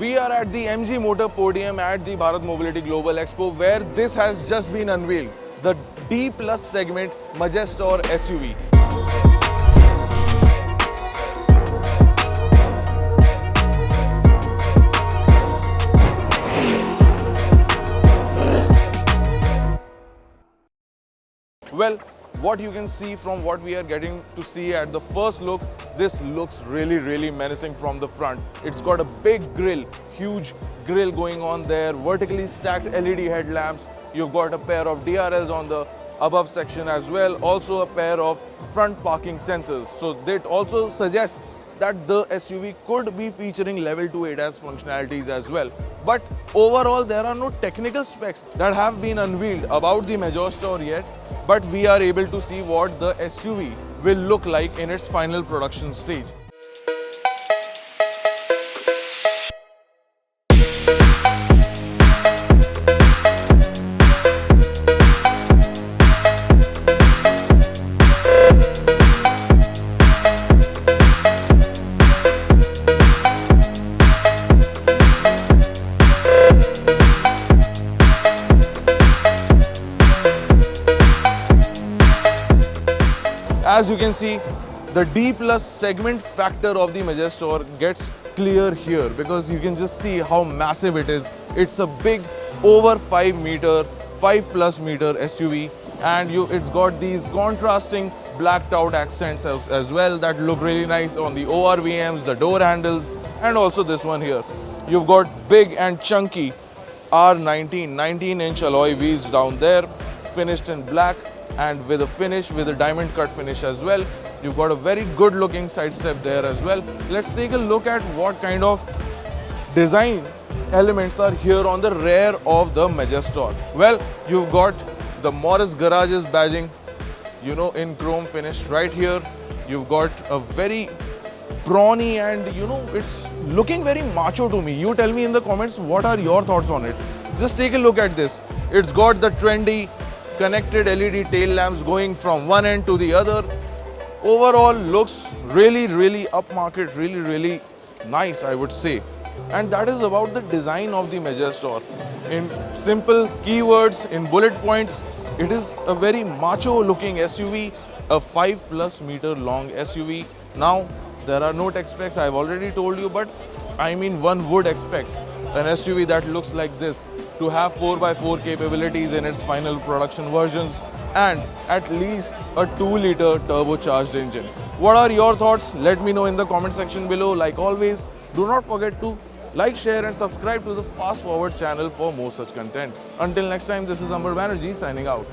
We are at the MG Motor Podium at the Bharat Mobility Global Expo, where this has just been unveiled, the D Plus segment Majestor SUV. Well, what you can see from what we are getting to see at the first look, this looks really menacing from the front. It's got a big grille, huge grille going on there, vertically stacked LED headlamps. You've got a pair of DRLs on the above section as well, also a pair of front parking sensors. So that also suggests that the SUV could be featuring level 2 ADAS functionalities as well. But overall, there are no technical specs that have been unveiled about the Majestor yet, but we are able to see what the SUV will look like in its final production stage. As you can see, the D Plus segment factor of the Majestor gets clear here because you can just see how massive it is. It's a big over 5 meter, 5+ meter SUV, and it's got these contrasting blacked out accents as well that look really nice on the ORVMs, the door handles, and also this one here. You've got big and chunky R19 19-inch alloy wheels down there, finished in black, and with a diamond cut finish as well. You've got a very good looking side step there as well. Let's take a look at what kind of design elements are here on the rear of the Majestor. Well, you've got the Morris Garages badging, in chrome finish right here. You've got a very brawny and it's looking very macho to me. You tell me in the comments what are your thoughts on it. Just take a look at this. It's got the trendy connected LED tail lamps going from one end to the other. Overall looks really upmarket, really nice, I would say. And that is about the design of the Majestor. In simple keywords, in bullet points, it is a very macho looking SUV, a 5+ meter long SUV. Now, there are no tech specs, I've already told you, but I mean one would expect an SUV that looks like this to have 4x4 capabilities in its final production versions and at least a 2-liter turbocharged engine. What are your thoughts? Let me know in the comment section below. Like always, do not forget to like, share and subscribe to the Fast Forward channel for more such content. Until next time, this is Amber Banerjee signing out.